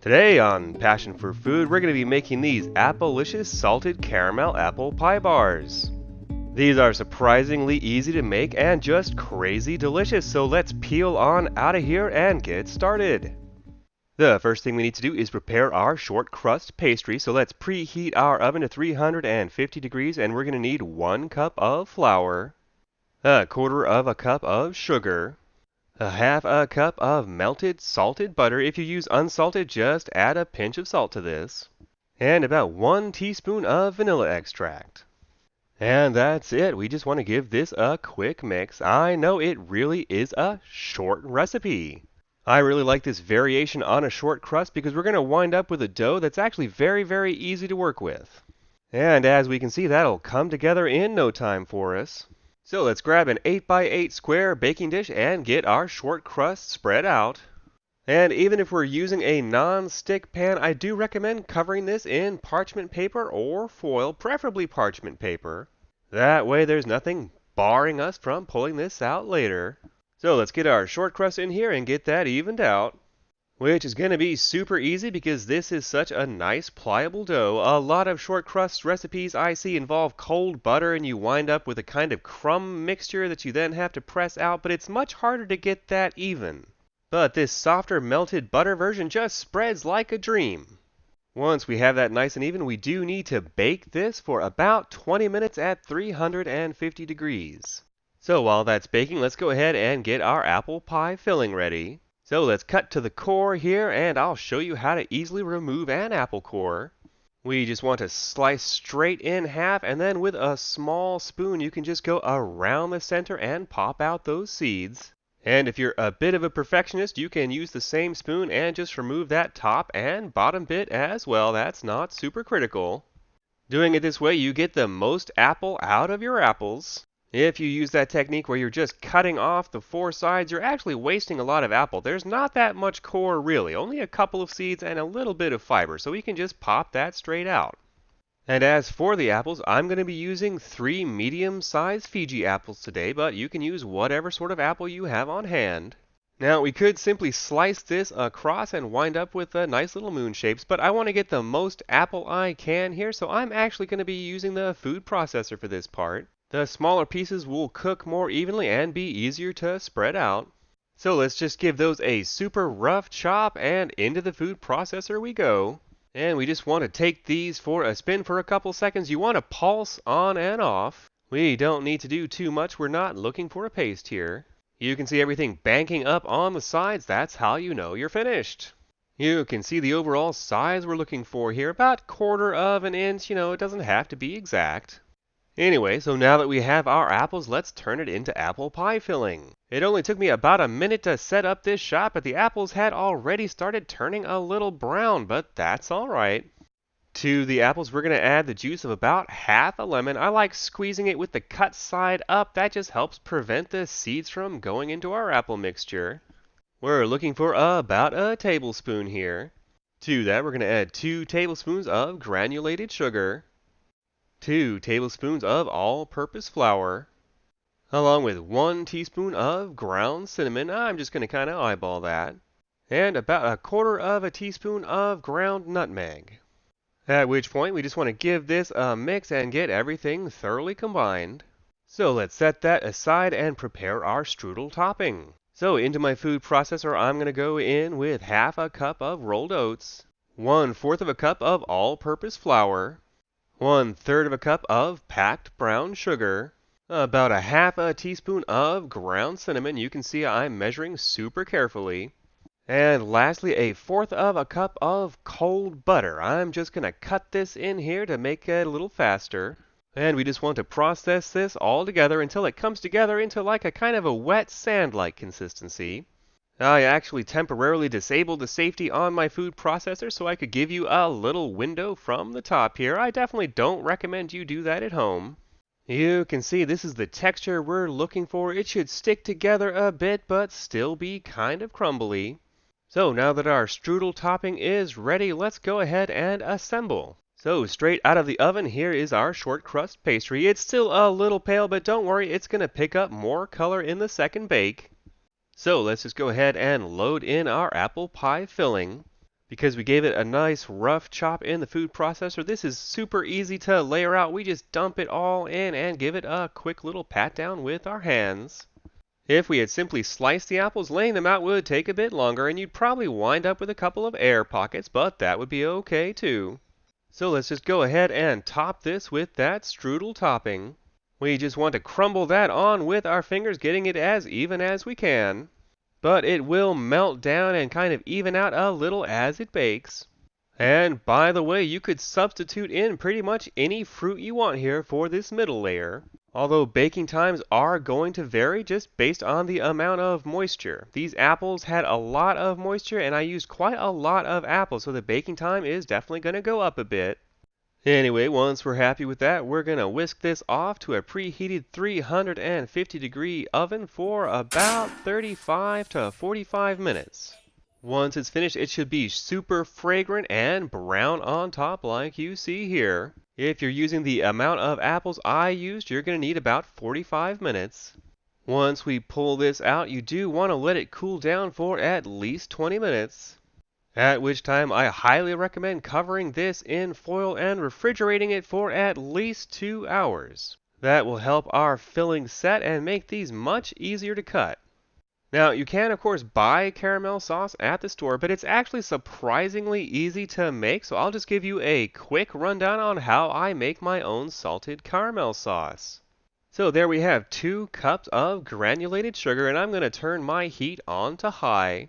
Today on Passion for Food, we're going to be making these Applicious Salted Caramel Apple Pie Bars. These are surprisingly easy to make and just crazy delicious, so let's peel on out of here and get started. The first thing we need to do is prepare our short crust pastry, so let's preheat our oven to 350 degrees and we're going to need 1 cup of flour, a quarter of a cup of sugar, a half a cup of melted salted butter. If you use unsalted, just add a pinch of salt to this. And about 1 teaspoon of vanilla extract. And that's it. We just want to give this a quick mix. I know it really is a short recipe. I really like this variation on a short crust because we're going to wind up with a dough that's actually very easy to work with. And as we can see, that'll come together in no time for us. So let's grab an 8x8 square baking dish and get our short crust spread out. And even if we're using a non-stick pan, I do recommend covering this in parchment paper or foil, preferably parchment paper. That way there's nothing barring us from pulling this out later. So let's get our short crust in here and get that evened out. Which is going to be super easy because this is such a nice pliable dough. A lot of short crust recipes I see involve cold butter and you wind up with a kind of crumb mixture that you then have to press out, but it's much harder to get that even. But this softer melted butter version just spreads like a dream. Once we have that nice and even, we do need to bake this for about 20 minutes at 350 degrees. So while that's baking, let's go ahead and get our apple pie filling ready. So let's cut to the core here, and I'll show you how to easily remove an apple core. We just want to slice straight in half, and then with a small spoon you can just go around the center and pop out those seeds. And if you're a bit of a perfectionist, you can use the same spoon and just remove that top and bottom bit as well. That's not super critical. Doing it this way, you get the most apple out of your apples. If you use that technique where you're just cutting off the 4 sides, you're actually wasting a lot of apple. There's not that much core really, only a couple of seeds and a little bit of fiber, so we can just pop that straight out. And as for the apples, I'm going to be using 3 medium-sized Fiji apples today, but you can use whatever sort of apple you have on hand. Now, we could simply slice this across and wind up with nice little moon shapes, but I want to get the most apple I can here, so I'm actually going to be using the food processor for this part. The smaller pieces will cook more evenly and be easier to spread out. So let's just give those a super rough chop and into the food processor we go. And we just want to take these for a spin for a couple seconds. You want to pulse on and off. We don't need to do too much. We're not looking for a paste here. You can see everything banking up on the sides. That's how you know you're finished. You can see the overall size we're looking for here. About 1/4 of an inch. It doesn't have to be exact. Anyway, so now that we have our apples, let's turn it into apple pie filling. It only took me about a minute to set up this shot, but the apples had already started turning a little brown, but that's alright. To the apples, we're going to add the juice of about half a lemon. I like squeezing it with the cut side up. That just helps prevent the seeds from going into our apple mixture. We're looking for about a tablespoon here. To that, we're going to add 2 tablespoons of granulated sugar, 2 tablespoons of all-purpose flour, along with 1 teaspoon of ground cinnamon. I'm just going to kind of eyeball that. And about 1/4 of a teaspoon of ground nutmeg. At which point we just want to give this a mix and get everything thoroughly combined. So let's set that aside and prepare our strudel topping. So into my food processor I'm going to go in with half a cup of rolled oats, 1/4 of a cup of all-purpose flour, 1/3 of a cup of packed brown sugar, about a half a teaspoon of ground cinnamon. You can see I'm measuring super carefully. And lastly, 1/4 of a cup of cold butter. I'm just going to cut this in here to make it a little faster. And we just want to process this all together until it comes together into like a kind of a wet sand-like consistency. I actually temporarily disabled the safety on my food processor so I could give you a little window from the top here. I definitely don't recommend you do that at home. You can see this is the texture we're looking for. It should stick together a bit but still be kind of crumbly. So now that our strudel topping is ready, let's go ahead and assemble. So straight out of the oven, here is our short crust pastry. It's still a little pale, but don't worry, it's going to pick up more color in the second bake. So let's just go ahead and load in our apple pie filling. Because we gave it a nice rough chop in the food processor, this is super easy to layer out. We just dump it all in and give it a quick little pat down with our hands. If we had simply sliced the apples, laying them out would take a bit longer and you'd probably wind up with a couple of air pockets, but that would be okay too. So let's just go ahead and top this with that strudel topping. We just want to crumble that on with our fingers, getting it as even as we can. But it will melt down and kind of even out a little as it bakes. And by the way, you could substitute in pretty much any fruit you want here for this middle layer. Although baking times are going to vary just based on the amount of moisture. These apples had a lot of moisture and I used quite a lot of apples, so the baking time is definitely going to go up a bit. Anyway, once we're happy with that, we're going to whisk this off to a preheated 350 degree oven for about 35 to 45 minutes. Once it's finished, it should be super fragrant and brown on top like you see here. If you're using the amount of apples I used, you're going to need about 45 minutes. Once we pull this out, you do want to let it cool down for at least 20 minutes. At which time I highly recommend covering this in foil and refrigerating it for at least 2 hours. That will help our filling set and make these much easier to cut. Now, you can of course buy caramel sauce at the store, but it's actually surprisingly easy to make, so I'll just give you a quick rundown on how I make my own salted caramel sauce. So there we have 2 cups of granulated sugar, and I'm going to turn my heat on to high.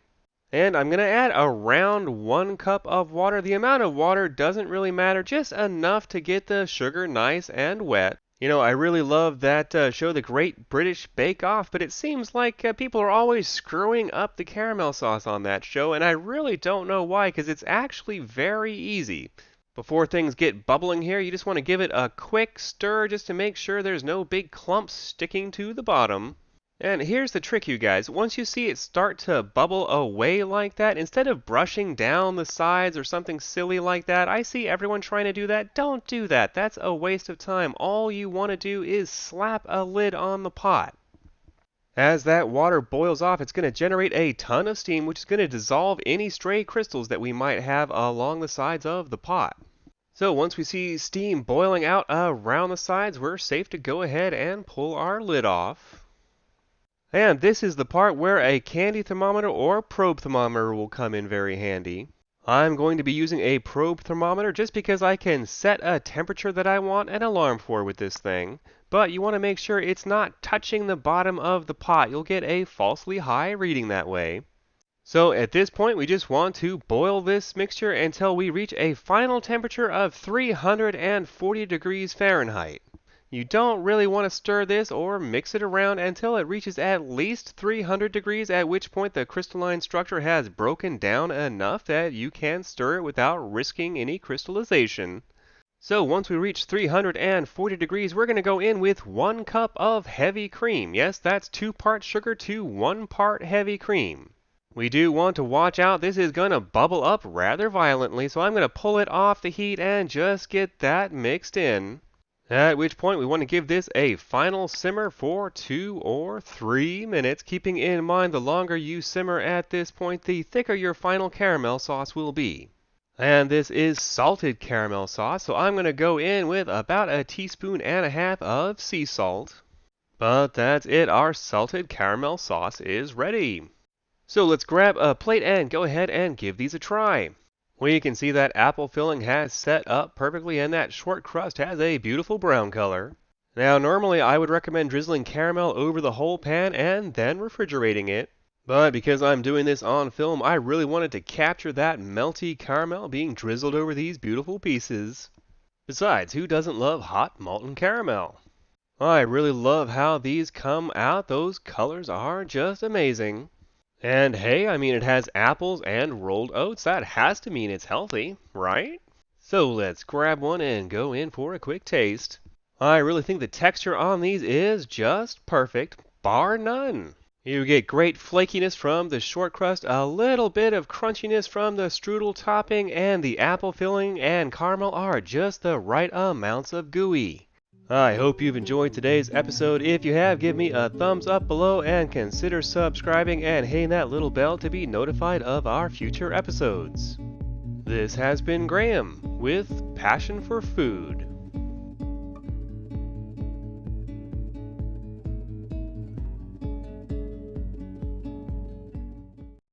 And I'm going to add around 1 cup of water. The amount of water doesn't really matter, just enough to get the sugar nice and wet. You know, I really love that show, The Great British Bake Off, but it seems like people are always screwing up the caramel sauce on that show, and I really don't know why, because it's actually very easy. Before things get bubbling here, you just want to give it a quick stir just to make sure there's no big clumps sticking to the bottom. And here's the trick, you guys. Once you see it start to bubble away like that, instead of brushing down the sides or something silly like that, I see everyone trying to do that. Don't do that. That's a waste of time. All you want to do is slap a lid on the pot. As that water boils off, it's going to generate a ton of steam, which is going to dissolve any stray crystals that we might have along the sides of the pot. So once we see steam boiling out around the sides, we're safe to go ahead and pull our lid off. And this is the part where a candy thermometer or probe thermometer will come in very handy. I'm going to be using a probe thermometer just because I can set a temperature that I want an alarm for with this thing. But you want to make sure it's not touching the bottom of the pot. You'll get a falsely high reading that way. So at this point, we just want to boil this mixture until we reach a final temperature of 340 degrees Fahrenheit. You don't really want to stir this or mix it around until it reaches at least 300 degrees, at which point the crystalline structure has broken down enough that you can stir it without risking any crystallization. So once we reach 340 degrees, we're going to go in with 1 cup of heavy cream. Yes, that's 2 parts sugar to 1 part heavy cream. We do want to watch out. This is going to bubble up rather violently, so I'm going to pull it off the heat and just get that mixed in. At which point we want to give this a final simmer for 2 or 3 minutes, keeping in mind the longer you simmer at this point, the thicker your final caramel sauce will be. And this is salted caramel sauce, so I'm going to go in with about 1.5 teaspoons of sea salt. But that's it, our salted caramel sauce is ready. So let's grab a plate and go ahead and give these a try. We can see that apple filling has set up perfectly and that short crust has a beautiful brown color. Now normally I would recommend drizzling caramel over the whole pan and then refrigerating it. But because I'm doing this on film, I really wanted to capture that melty caramel being drizzled over these beautiful pieces. Besides, who doesn't love hot molten caramel? I really love how these come out. Those colors are just amazing. And hey, I mean, it has apples and rolled oats. That has to mean it's healthy, right? So let's grab one and go in for a quick taste. I really think the texture on these is just perfect, bar none. You get great flakiness from the short crust, a little bit of crunchiness from the strudel topping, and the apple filling and caramel are just the right amounts of gooey. I hope you've enjoyed today's episode. If you have, give me a thumbs up below and consider subscribing and hitting that little bell to be notified of our future episodes. This has been Graham with Passion for Food.